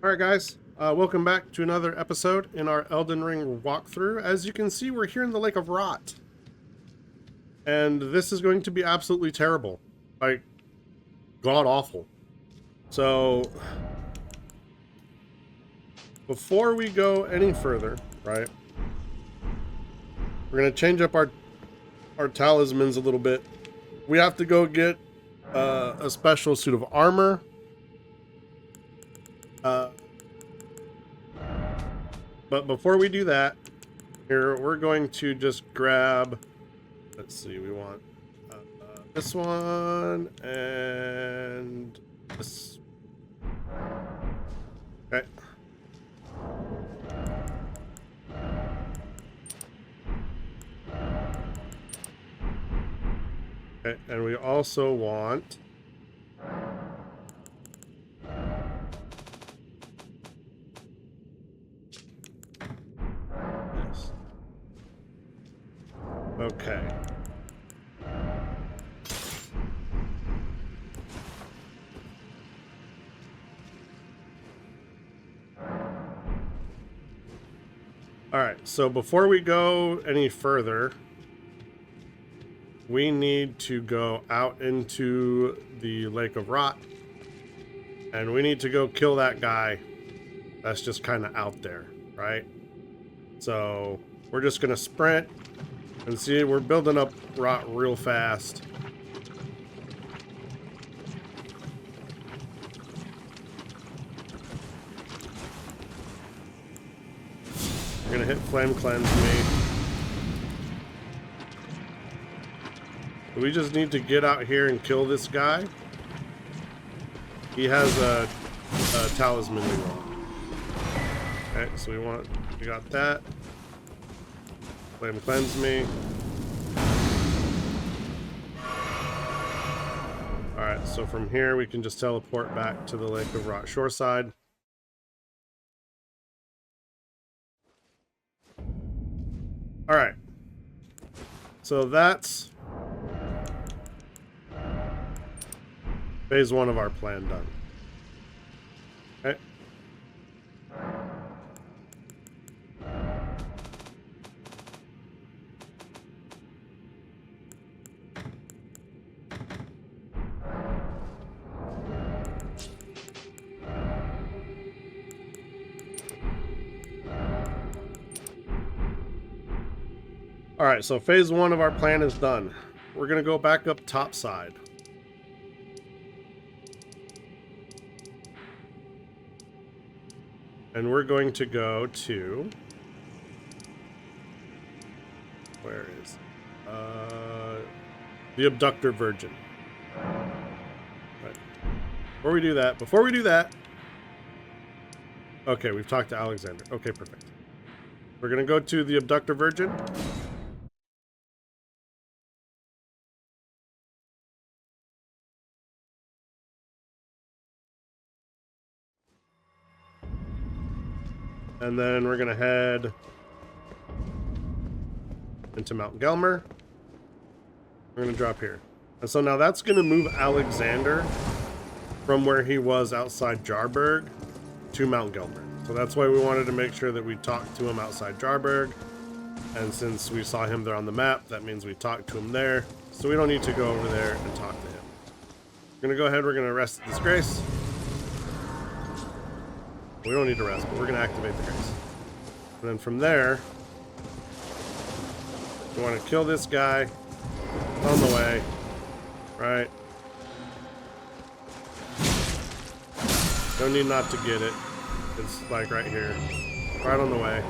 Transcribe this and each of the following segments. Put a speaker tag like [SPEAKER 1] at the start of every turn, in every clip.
[SPEAKER 1] Alright guys, welcome back to another episode in our Elden Ring walkthrough. As you can see, we're here in the Lake of Rot. And this is going to be absolutely terrible. Like, god-awful. So, before we go any further, right, we're going to change up our talismans a little bit. We have to go get a special suit of armor. But before we do that, here we're going to just grab, let's see, we want this one and this. Okay. Okay, and we also want this. Okay. All right, so before we go any further, we need to go out into the Lake of Rot, and we need to go kill that guy that's just kind of out there, right? So we're just gonna sprint and see. We're building up Rot real fast. We're gonna hit Flame Cleanse me. We just need to get out here and kill this guy. He has a talisman we want. Okay, so we got that. Flame Cleanse me. Alright, so from here we can just teleport back to the Lake of Rot shoreside. Alright. So that's phase 1 of our plan done. Okay. Alright, so phase 1 of our plan is done. We're gonna go back up topside. And we're going to go to, where is the Abductor Virgin. Right. Before we do that, okay, we've talked to Alexander. Okay, perfect. We're gonna go to the Abductor Virgin. And then we're gonna head into Mount Gelmer. We're gonna drop here. And so now that's gonna move Alexander from where he was outside Jarburg to Mount Gelmer. So that's why we wanted to make sure that we talked to him outside Jarburg. And since we saw him there on the map, that means we talked to him there. So we don't need to go over there and talk to him. We're gonna go ahead, we're gonna arrest the Disgrace. We don't need to rest, but we're gonna activate the Grace. And then from there, we want to kill this guy on the way, right? No need not to get it. It's like right here, right on the way.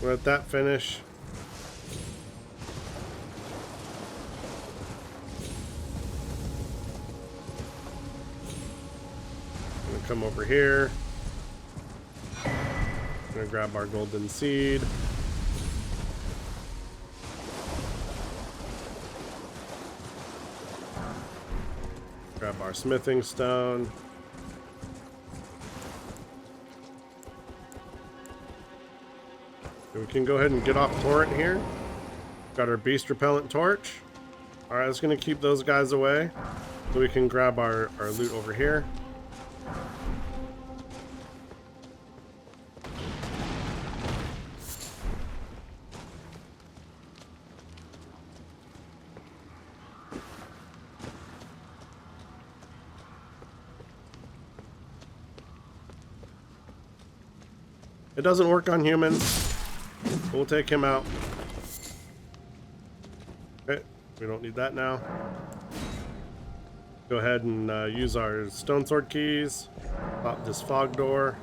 [SPEAKER 1] Let that finish. Come over here. I'm gonna grab our golden seed. Grab our smithing stone. And we can go ahead and get off torrent here. Got our beast repellent torch. All right, it's gonna keep those guys away so we can grab our loot over here. It doesn't work on humans. We'll take him out. Okay, we don't need that now. Go ahead and use our stone sword keys. Pop this fog door.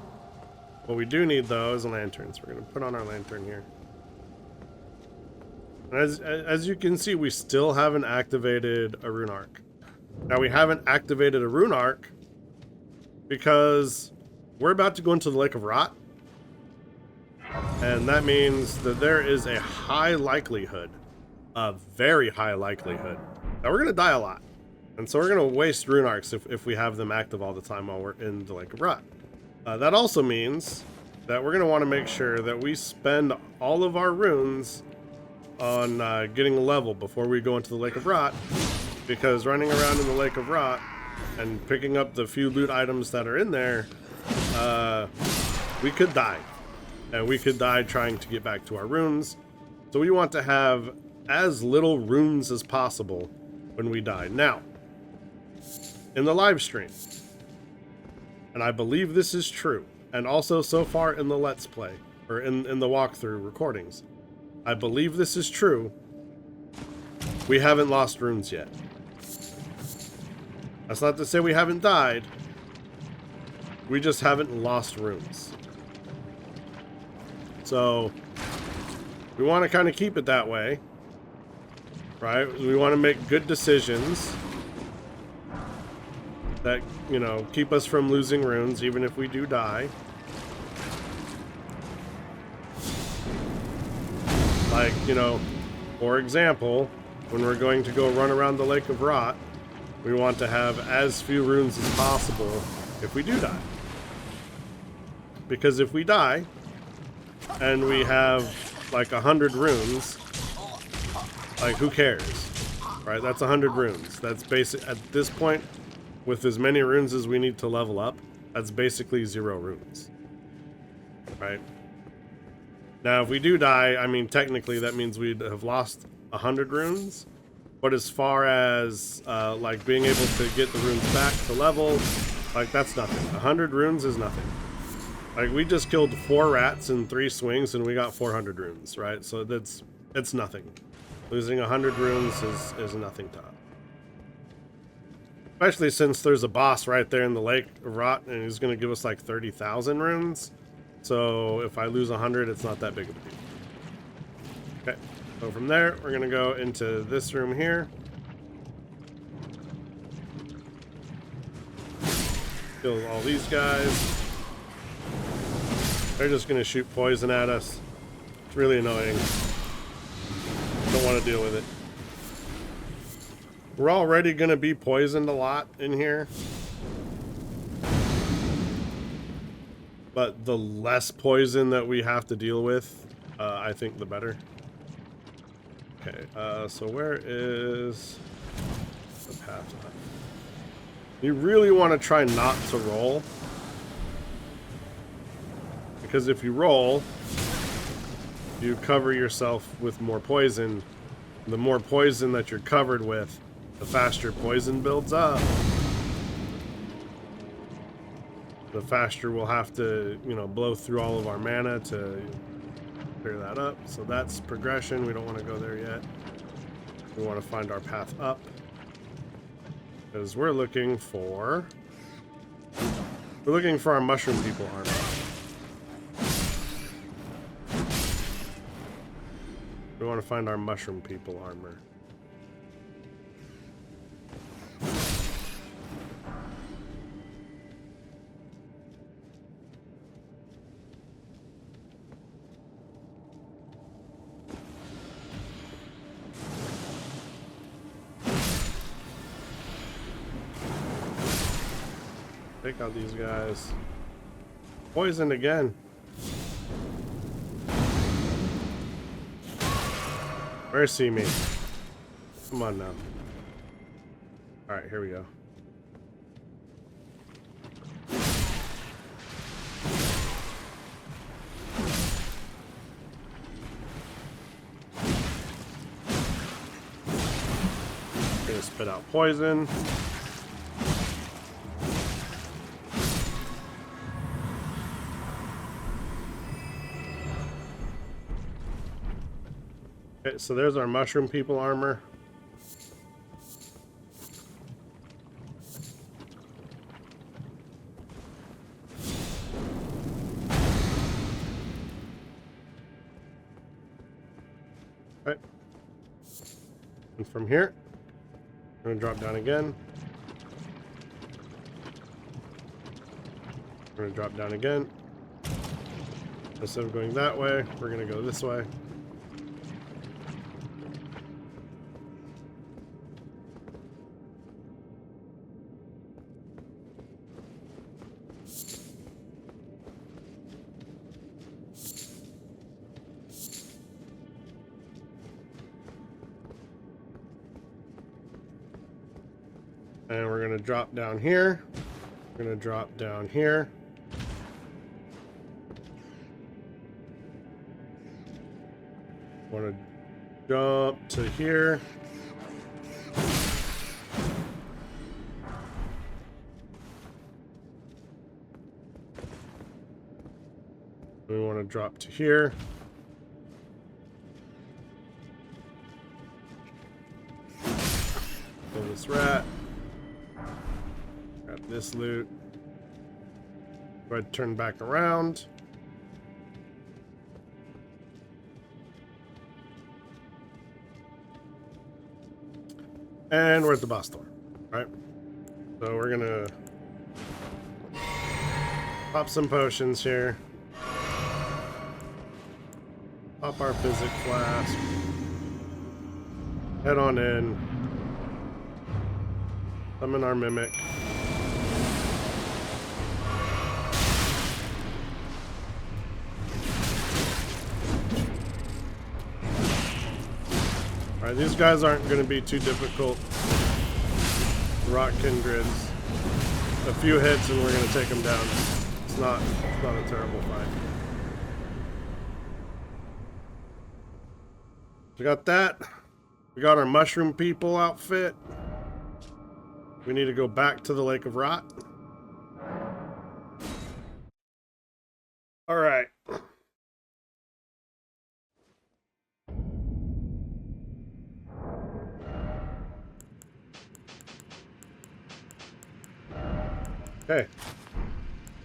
[SPEAKER 1] What we do need though is lanterns. We're gonna put on our lantern here. And as you can see, we still haven't activated a rune arc. Now we haven't activated a rune arc because we're about to go into the Lake of Rot. And that means that there is a high likelihood, a very high likelihood, that we're going to die a lot. And so we're going to waste rune arcs if we have them active all the time while we're in the Lake of Rot. That also means that we're going to want to make sure that we spend all of our runes on getting a level before we go into the Lake of Rot. Because running around in the Lake of Rot and picking up the few loot items that are in there, we could die. And we could die trying to get back to our runes. So we want to have as little runes as possible when we die. Now, in the live stream, and I believe this is true, and also so far in the Let's Play, or in the walkthrough recordings, I believe this is true, we haven't lost runes yet. That's not to say we haven't died, we just haven't lost runes. So, we want to kind of keep it that way, right? We want to make good decisions that, you know, keep us from losing runes, even if we do die. Like, you know, for example, when we're going to go run around the Lake of Rot, we want to have as few runes as possible if we do die. Because if we die, and we have like 100 runes, like who cares, right? That's 100 runes. That's basic at this point. With as many runes as we need to level up, that's basically 0 runes, right? Now if we do die, I mean technically that means we'd have lost 100 runes, but as far as like being able to get the runes back to level, like that's nothing. 100 runes is nothing. Like, we just killed 4 rats in 3 swings and we got 400 runes, right? So it's nothing. Losing 100 runes is nothing to us. Especially since there's a boss right there in the Lake of Rot and he's going to give us like 30,000 runes. So if I lose 100, it's not that big of a deal. Okay, so from there, we're going to go into this room here. Kill all these guys. They're just going to shoot poison at us. It's really annoying. Don't want to deal with it. We're already going to be poisoned a lot in here. But the less poison that we have to deal with, I think the better. Okay, so where is the path up? You really want to try not to roll. Because if you roll, you cover yourself with more poison. The more poison that you're covered with, the faster poison builds up. The faster we'll have to, you know, blow through all of our mana to clear that up. So that's progression. We don't want to go there yet. We want to find our path up. Because we're looking for our mushroom people armor. We want to find our mushroom people armor. Take out these guys. Poisoned again. Mercy me. Come on now. Alright, here we go. Gonna spit out poison. Okay, so there's our mushroom people armor. Okay. And from here, we're gonna drop down again. We're gonna drop down again. Instead of going that way, we're gonna go this way. And we're gonna drop down here. We're gonna drop down here. Want to jump to here. We want to drop to here. Kill this rat. Grab this loot. Go ahead and turn back around. And we're at the boss door. Alright. So we're gonna pop some potions here. Pop our physic flask. Head on in. Summon our mimic. Alright, these guys aren't going to be too difficult. Rock kindreds. A few hits and we're going to take them down. It's not a terrible fight. We got that. We got our mushroom people outfit. We need to go back to the Lake of Rot. Alright. Okay.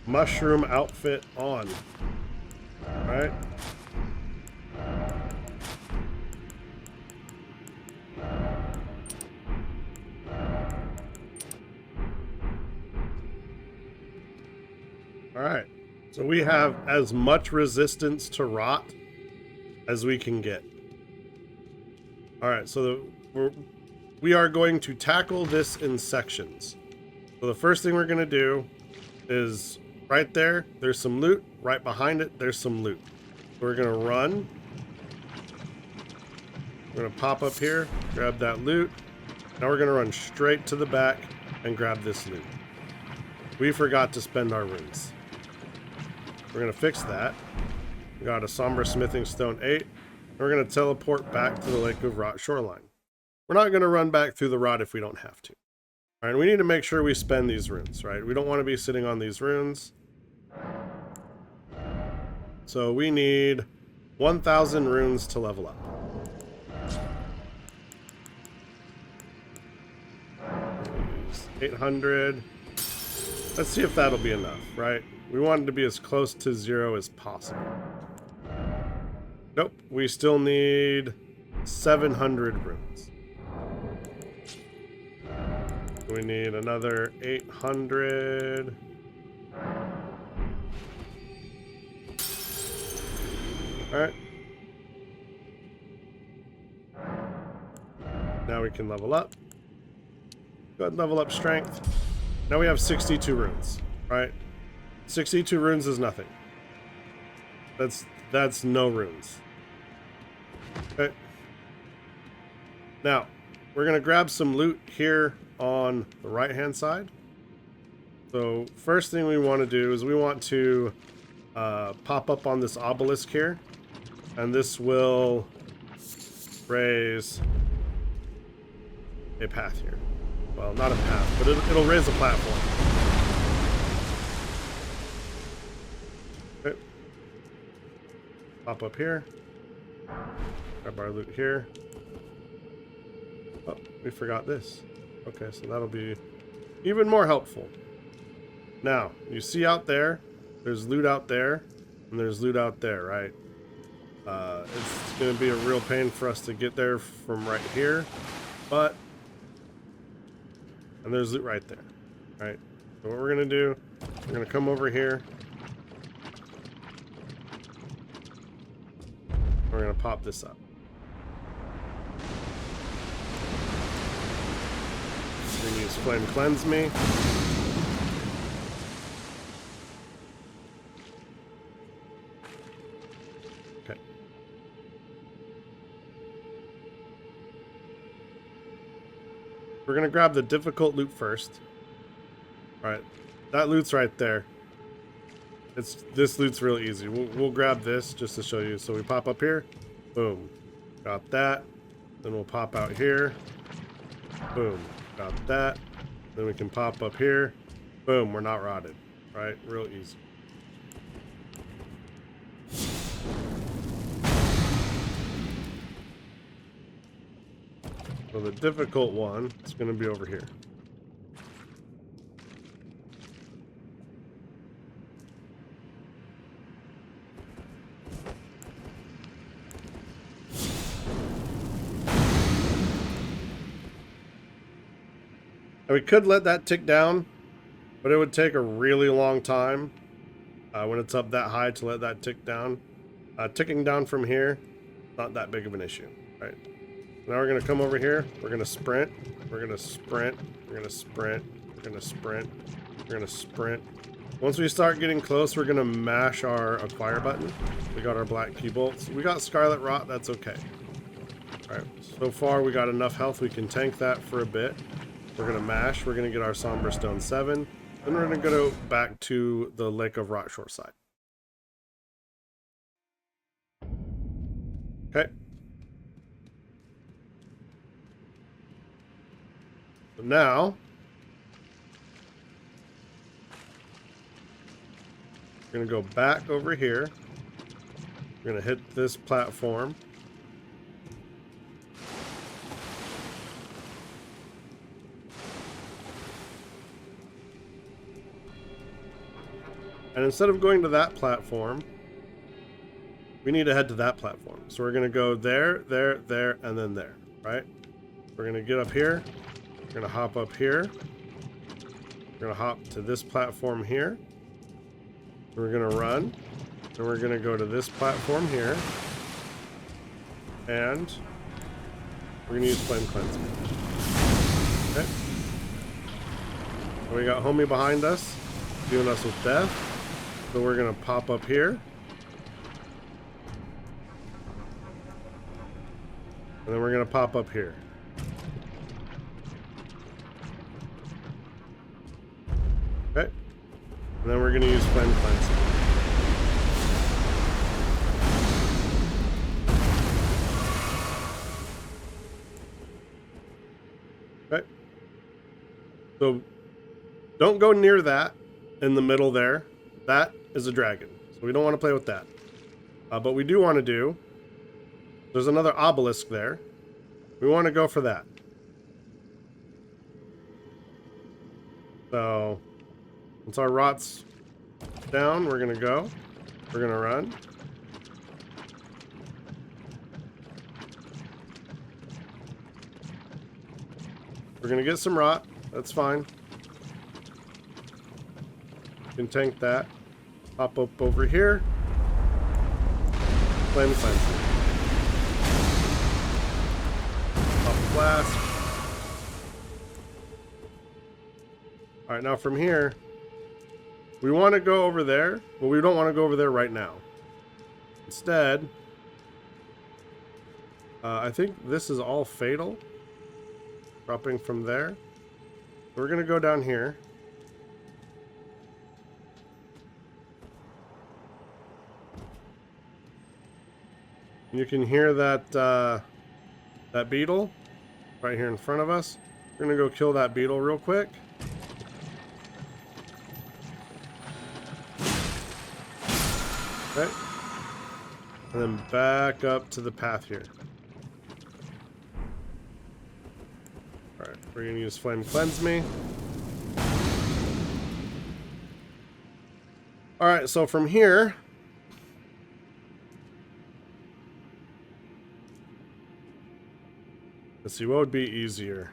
[SPEAKER 1] Mushroom outfit on. Alright. Alright. So we have as much resistance to rot as we can get. Alright, so we are going to tackle this in sections. So the first thing we're going to do is right there, there's some loot. Right behind it, there's some loot. So we're going to run. We're going to pop up here, grab that loot. Now we're going to run straight to the back and grab this loot. We forgot to spend our runes. We're going to fix that. We got a Somber Smithing Stone 8. And we're going to teleport back to the Lake of Rot shoreline. We're not going to run back through the rot if we don't have to. All right, we need to make sure we spend these runes, right? We don't want to be sitting on these runes. So we need 1,000 runes to level up. Use 800. Let's see if that'll be enough, right? We want it to be as close to 0 as possible. Nope, we still need 700 runes. We need another 800. All right. Now we can level up. Go ahead and level up strength. Now we have 62 runes, right? 62 runes is nothing. That's no runes. Okay. Now, we're going to grab some loot here on the right-hand side. So first thing we want to do is we want to pop up on this obelisk here. And this will raise a path here. Well, not a path, but it'll raise a platform. Okay. Pop up here. Grab our loot here. Oh, we forgot this. Okay, so that'll be even more helpful. Now, you see out there, there's loot out there, and there's loot out there, right? It's going to be a real pain for us to get there from right here, but, and there's loot right there, right? So what we're going to do, we're going to come over here. We're going to pop this up. We're going to use Flame Cleanse Me. We're gonna grab the difficult loot first. Alright, that loot's right there. This loot's real easy. We'll grab this just to show you. So we pop up here, boom, got that. Then we'll pop out here, boom, got that. Then we can pop up here, boom, we're not rotted. Right, real easy. So the difficult one is going to be over here. And we could let that tick down, but it would take a really long time when it's up that high to let that tick down. Ticking down from here, not that big of an issue, right? Now we're going to come over here, we're going to sprint, we're going to sprint, we're going to sprint, we're going to sprint, we're going to sprint. Once we start getting close, we're going to mash our acquire button. We got our black key bolts. We got Scarlet Rot, that's okay. Alright, so far we got enough health, we can tank that for a bit. We're going to mash, we're going to get our Somber Stone 7, then we're going to go back to the Lake of Rot Shoreside. Okay. So now, we're going to go back over here. We're going to hit this platform. And instead of going to that platform, we need to head to that platform. So we're going to go there, there, there, and then there, right? We're going to get up here. We're going to hop up here. We're going to hop to this platform here. We're going to run. And we're going to go to this platform here. And we're going to use Flame Cleanse Me. Okay. So we got homie behind us, doing us with death. So we're going to pop up here. And then we're going to pop up here. Okay. And then we're going to use Flame Cleanse. Okay. So don't go near that in the middle there. That is a dragon. So we don't want to play with that. But we do want to do, there's another obelisk there. We want to go for that. So once our rot's down, we're going to go. We're going to run. We're going to get some rot. That's fine. You can tank that. Pop up over here. Flame Cleanse. Pop the flask. Alright, now from here, we want to go over there, but we don't want to go over there right now. Instead, I think this is all fatal. dropping from there. So we're gonna go down here. You can hear that that beetle right here in front of us. We're gonna go kill that beetle real quick. Okay. And then back up to the path here. Alright, we're gonna use Flame Cleanse Me. Alright, so from here, let's see, what would be easier?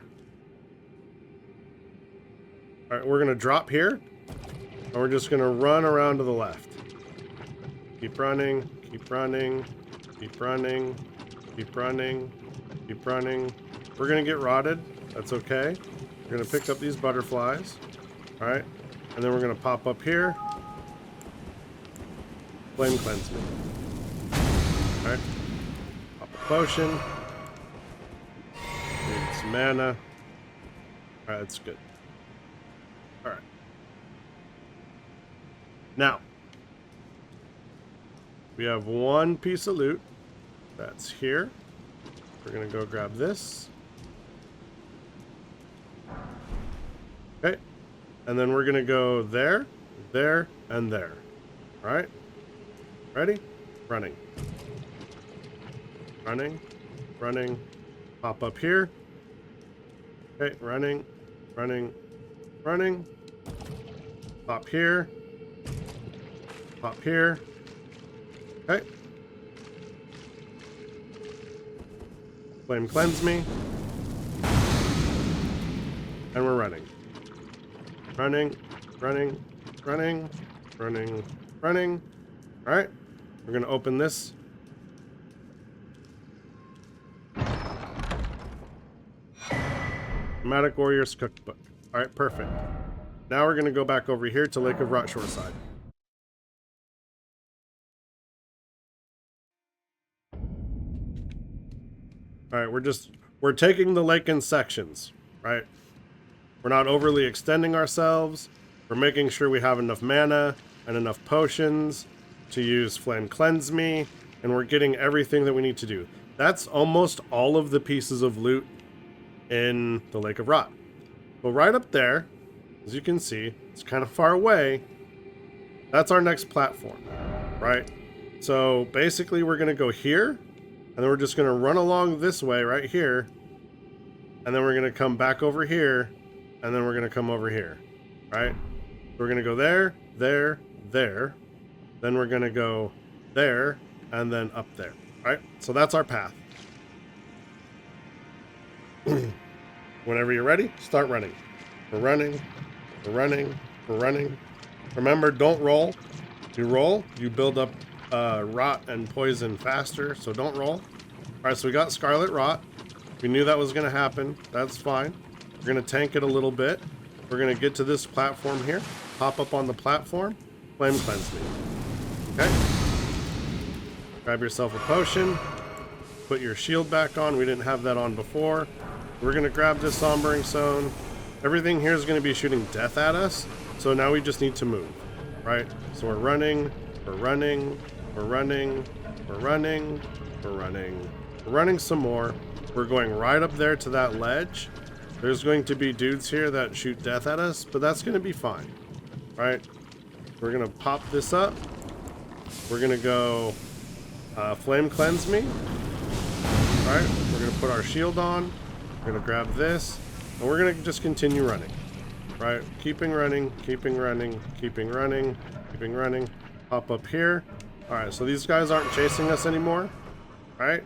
[SPEAKER 1] Alright, we're gonna drop here, and we're just gonna run around to the left. Keep running, keep running, keep running, keep running, keep running. We're gonna get rotted, that's okay. We're gonna pick up these butterflies. Alright, and then we're gonna pop up here. Flame Cleanse Me. Alright, pop a potion. Need some mana. Alright, that's good. Alright. Now, we have one piece of loot. That's here. We're gonna go grab this. Okay. And then we're gonna go there, there, and there. Alright. Ready? Running. Running. Running. Pop up here. Okay, running. Running. Running. Pop here. Pop here. Okay. Flame Cleanse Me. And we're running. Running. Running. Running. Running. Running. Alright. We're going to open this. Nomadic Warriors Cookbook. Alright, perfect. Now we're going to go back over here to Lake of Rot Shoreside. Alright, we're taking the lake in sections, right? We're not overly extending ourselves. We're making sure we have enough mana and enough potions to use Flame Cleanse Me, and we're getting everything that we need to do. That's almost all of the pieces of loot in the Lake of Rot. But right up there, as you can see, it's kind of far away. That's our next platform, right? So basically we're going to go here, and then we're just going to run along this way right here, and then we're going to come back over here, and then we're going to come over here, right? We're going to go there, there, there. Then we're going to go there, and then up there, right? So that's our path. Whenever you're ready, start running. We're running, we're running, we're running. Remember, don't roll. If you roll, you build up rot and poison faster, so don't roll. Alright, so we got Scarlet Rot. We knew that was going to happen. That's fine. We're going to tank it a little bit. We're going to get to this platform here. Pop up on the platform. Flame Cleanse Me. Okay. Grab yourself a potion. Put your shield back on. We didn't have that on before. We're going to grab this Sombering Stone. Everything here is going to be shooting death at us. So now we just need to move. Right? So we're running. We're running. We're running. We're running. We're running. We're running some more. We're going right up there to that ledge. There's going to be dudes here that shoot death at us, but that's going to be fine. Right? We're going to pop this up. We're going to go Flame Cleanse Me. Alright, we're going to put our shield on. We're going to grab this. And we're going to just continue running. Right? Keeping running, keeping running, keeping running, keeping running. Pop up here. Alright, so these guys aren't chasing us anymore. Alright?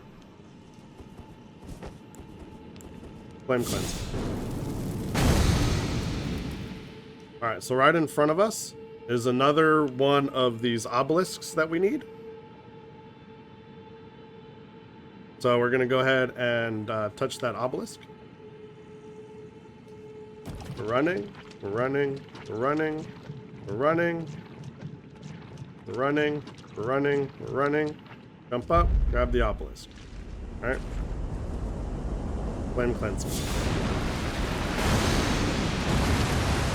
[SPEAKER 1] Flame Cleanse. Alright, so right in front of us is another one of these obelisks that we need. So we're going to go ahead and touch that obelisk. We're running, we're running, we're running, we're running, we're running, we're running, we're running. Jump up, grab the obelisk. Alright. Flame Cleanse.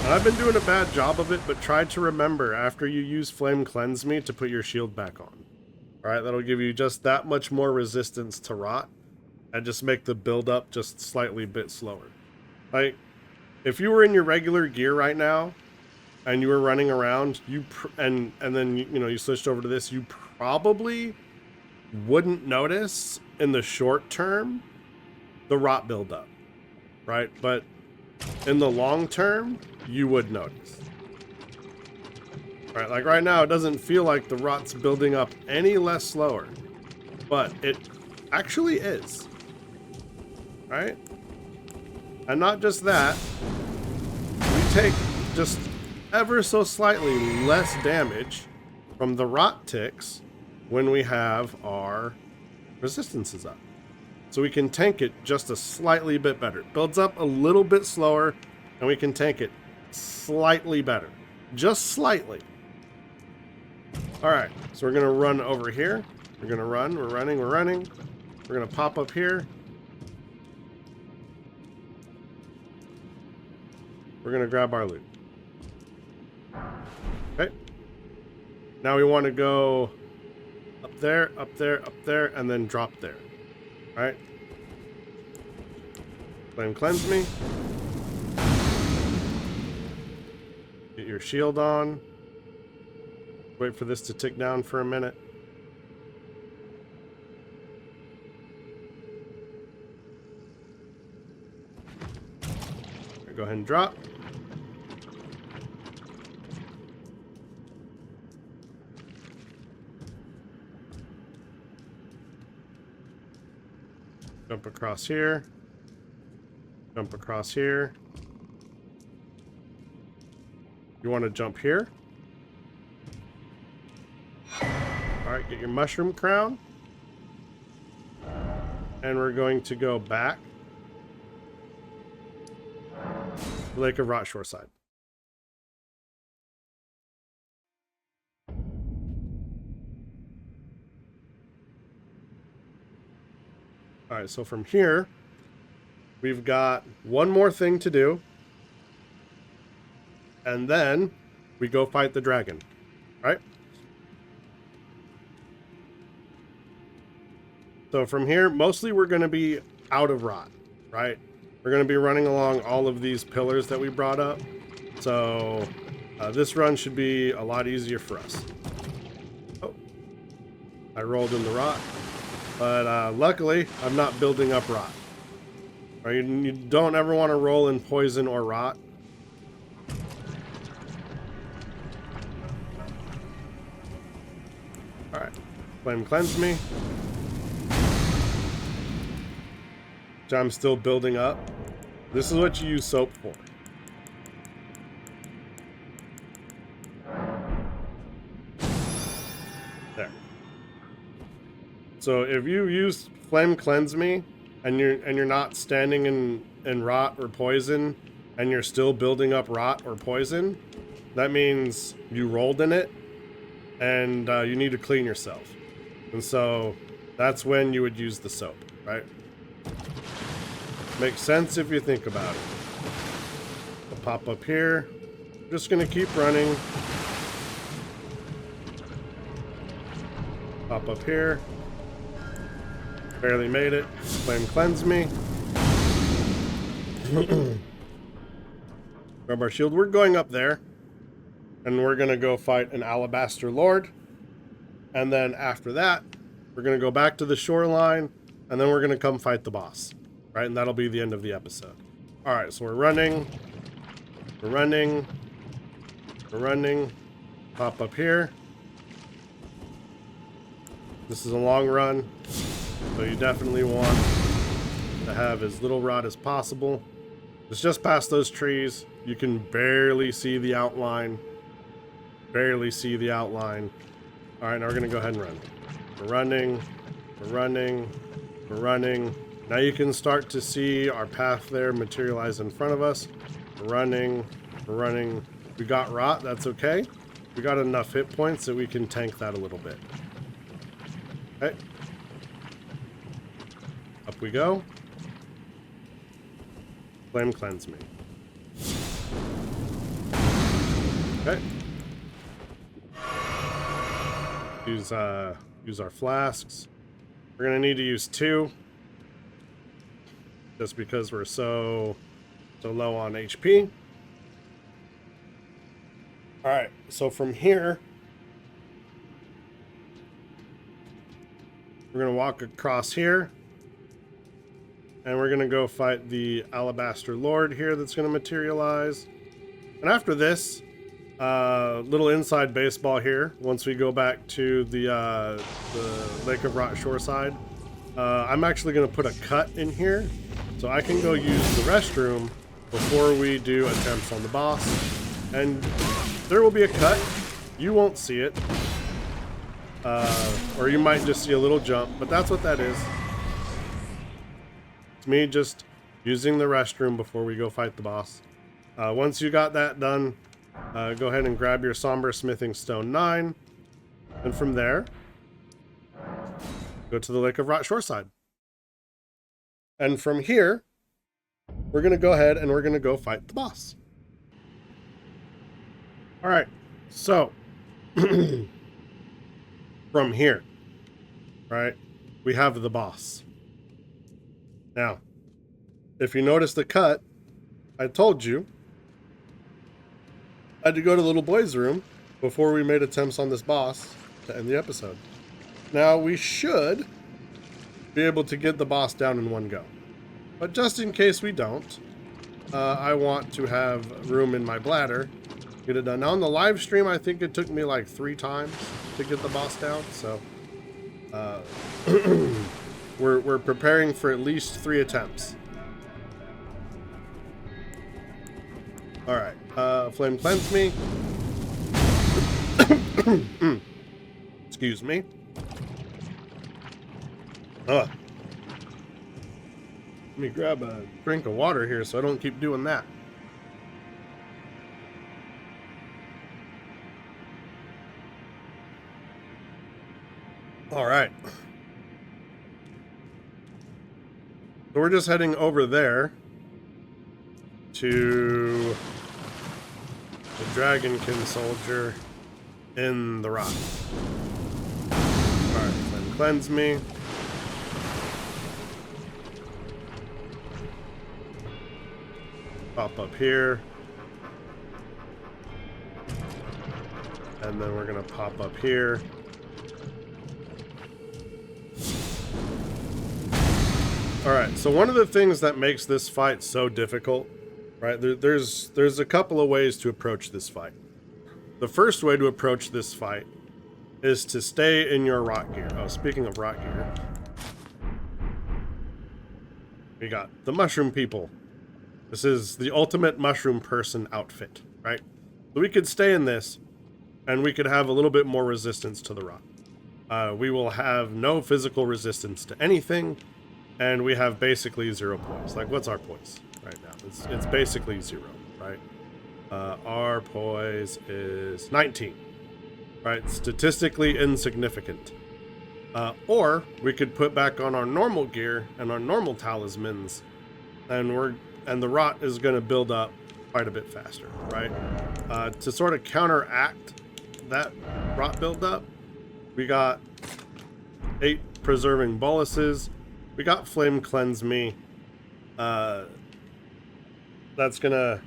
[SPEAKER 1] And I've been doing a bad job of it, but try to remember after you use Flame Cleanse Me to put your shield back on. Alright, that'll give you just that much more resistance to rot, and just make the build up just slightly bit slower. Like, if you were in your regular gear right now, and you were running around, and then you switched over to this, you probably wouldn't notice in the short term the rot buildup, right? But in the long term, you would notice. Right, like right now, it doesn't feel like the rot's building up any less slower, but it actually is, right? And not just that, we take just ever so slightly less damage from the rot ticks when we have our resistances up. So we can tank it just a slightly bit better. It builds up a little bit slower, and we can tank it slightly better. Just slightly. Alright, so we're going to run over here. We're going to run. We're running. We're running. We're going to pop up here. We're going to grab our loot. Okay. Now we want to go up there, up there, up there, and then drop there. Alright. Flame Cleanse Me. Get your shield on. Wait for this to tick down for a minute. Go ahead and drop. Jump across here. Jump across here. You want to jump here? Alright, get your mushroom crown. And we're going to go back. Lake of Rot Shoreside. Alright, so from here, we've got one more thing to do. And then we go fight the dragon. Right? So from here, mostly we're going to be out of rot. Right? We're going to be running along all of these pillars that we brought up. So this run should be a lot easier for us. Oh, I rolled in the rot. But luckily, I'm not building up rot. Right? You don't ever want to roll in poison or rot. Alright. Flame Cleanse Me. Which I'm still building up. This is what you use soap for. There. So if you use Flame Cleanse Me and you're not standing in rot or poison and you're still building up rot or poison, that means you rolled in it and you need to clean yourself. And so that's when you would use the soap, right? Makes sense if you think about it. I'll pop up here. Just gonna keep running. Pop up here. Barely made it. Flame Cleanse Me. Grab our shield. We're going up there. And we're gonna go fight an Alabaster Lord. And then after that, we're gonna go back to the shoreline. And then we're gonna come fight the boss. Right, and that'll be the end of the episode. Alright, so we're running. We're running. We're running. Pop up here. This is a long run, so you definitely want to have as little rot as possible. It's just past those trees. You can barely see the outline. Barely see the outline. Alright, now we're going to go ahead and run. We're running. We're running. We're running. Now you can start to see our path there materialize in front of us. We're running. We're running. We got rot. That's okay. We got enough hit points that we can tank that a little bit. Okay. Up we go. Flame Cleanse Me. Okay. Use our flasks. We're gonna need to use 2. Just because we're so low on HP. Alright, so from here, we're going to walk across here, and we're going to go fight the Alabaster Lord here that's going to materialize. And after this, little inside baseball here, once we go back to the Lake of Rot shoreside, I'm actually going to put a cut in here, so I can go use the restroom before we do attempts on the boss. And there will be a cut. You won't see it. Or you might just see a little jump, but that's what that is. It's me just using the restroom before we go fight the boss. Once you got that done, go ahead and grab your Somber Smithing Stone 9. And from there, go to the Lake of Rot shoreside. And from here, we're going to go ahead and we're going to go fight the boss. All right, so from here, right, we have the boss. Now, if you notice the cut, I told you I had to go to the little boy's room before we made attempts on this boss to end the episode. Now, we should be able to get the boss down in one go. But just in case we don't, I want to have room in my bladder. Get it done. Now on the live stream, I think it took me like 3 times to get the boss down. So we're preparing for at least 3 attempts. All right. Flame cleanse me. Excuse me. Let me grab a drink of water here so I don't keep doing that. All right. So we're just heading over there to the Dragonkin Soldier in the rock. All right, then cleanse me. Pop up here. And then we're gonna pop up here. Alright, so one of the things that makes this fight so difficult, right, there's a couple of ways to approach this fight. The first way to approach this fight is to stay in your rot gear. Oh, speaking of rot gear, we got the mushroom people. This is the ultimate mushroom person outfit, right? So we could stay in this, and we could have a little bit more resistance to the rot. We will have no physical resistance to anything, and we have basically 0 poise. Like, what's our poise right now? It's basically 0, right? Our poise is 19, right? Statistically insignificant. Or we could put back on our normal gear and our normal talismans, and the rot is going to build up quite a bit faster, right? To sort of counteract that rot buildup, we got 8 preserving boluses. We got Flame Cleanse Me. That's gonna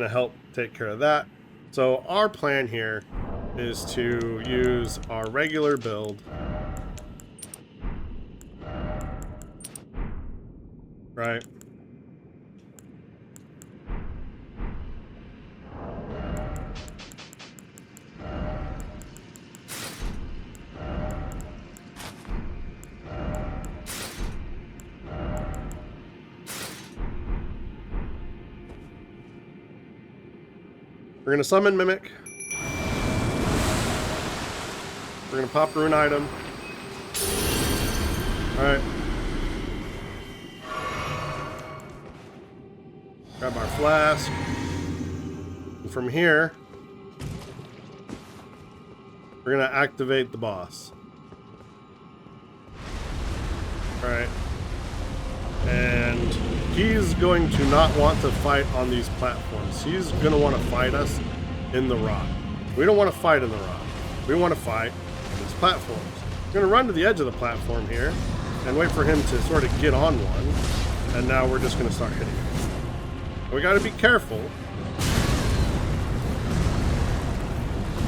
[SPEAKER 1] help take care of that. So our plan here is to use our regular build, right? We're going to summon Mimic. We're going to pop Rune Item. Alright. Grab our flask. And from here, we're going to activate the boss. Alright. And he's going to not want to fight on these platforms. He's going to want to fight us in the rock. We don't want to fight in the rock. We want to fight on these platforms. We're going to run to the edge of the platform here and wait for him to sort of get on one. And now we're just going to start hitting him. We got to be careful,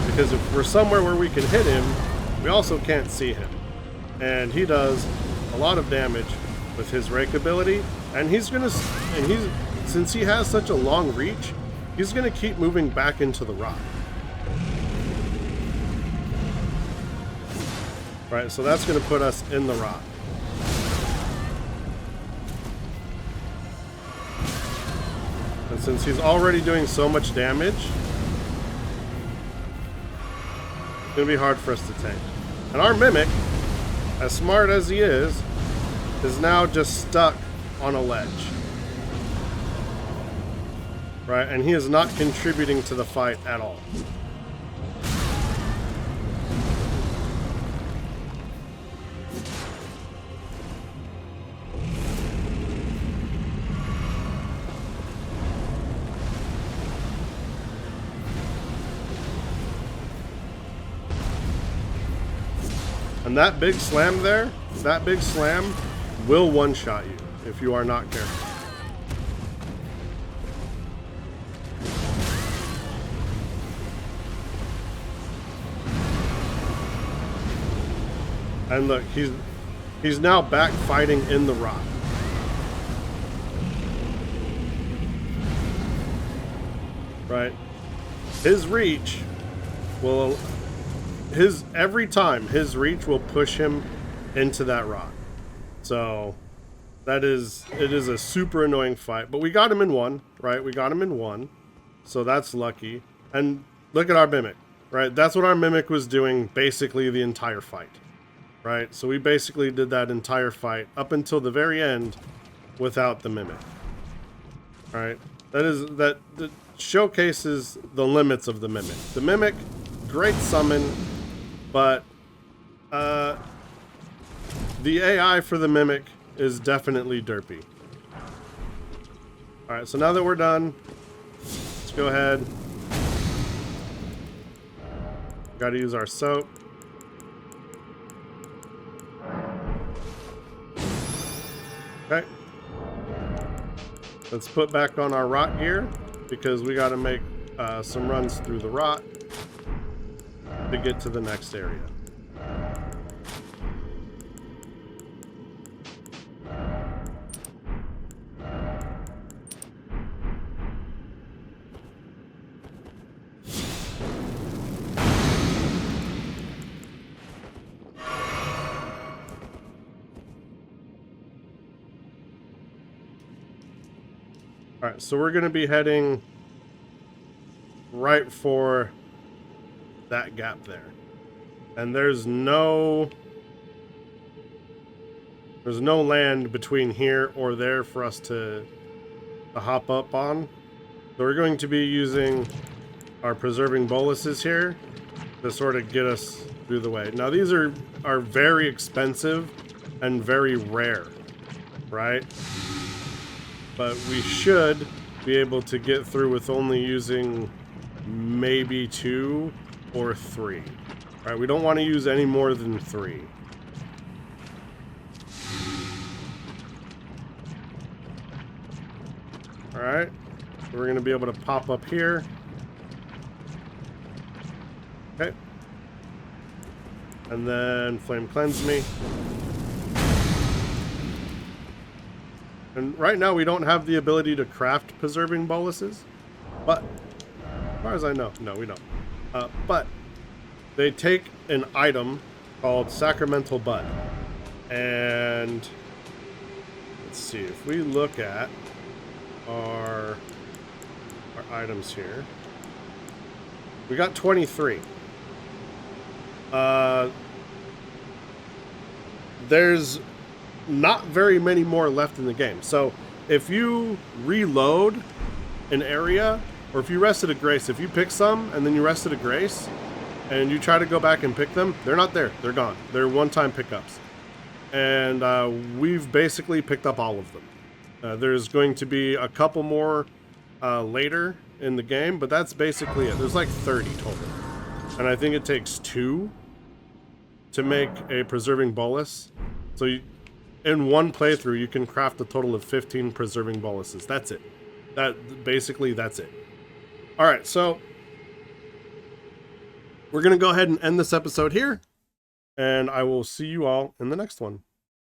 [SPEAKER 1] because if we're somewhere where we can hit him, we also can't see him. And he does a lot of damage with his rake ability, and since he has such a long reach, he's gonna keep moving back into the rock. Right, so that's gonna put us in the rock. And since he's already doing so much damage, it's gonna be hard for us to tank. And our Mimic, as smart as he is now just stuck on a ledge. Right, and he is not contributing to the fight at all. And that big slam there, that big slam will one-shot you if you are not careful. And look, he's now back fighting in the rock. Right? His reach will... every time his reach will push him into that rock. So it is a super annoying fight, but we got him in one, right? We got him in one, so that's lucky. And look at our Mimic, right? That's what our Mimic was doing basically the entire fight, right? So we basically did that entire fight up until the very end without the Mimic. All right, that showcases the limits of the Mimic. The Mimic, great summon, but the AI for the Mimic is definitely derpy. Alright, so now that we're done, let's go ahead. Gotta use our soap. Okay. Let's put back on our rock gear, because we gotta make some runs through the rock to get to the next area. All right, so we're going to be heading right for that gap there. And there's no land between here or there for us to hop up on. So we're going to be using our preserving boluses here to sort of get us through the way. Now these are very expensive and very rare, right? But we should be able to get through with only using maybe 2 or 3. All right, we don't want to use any more than 3. All right, we're going to be able to pop up here. Okay. And then flame cleanse me. And right now we don't have the ability to craft preserving boluses, but as far as I know, no, we don't. But they take an item called Sacramental Bud, and let's see, if we look at our items here, we got 23. There's not very many more left in the game. So if you reload an area, or if you rested a grace, if you pick some and then you rested a grace and you try to go back and pick them, they're not there. They're gone. They're one-time pickups. And we've basically picked up all of them. There's going to be a couple more later in the game, but that's basically it. There's like 30 total. And I think it takes 2 to make a preserving bolus. So in one playthrough, you can craft a total of 15 preserving boluses. That's it. Basically, that's it. All right, so we're going to go ahead and end this episode here, and I will see you all in the next one.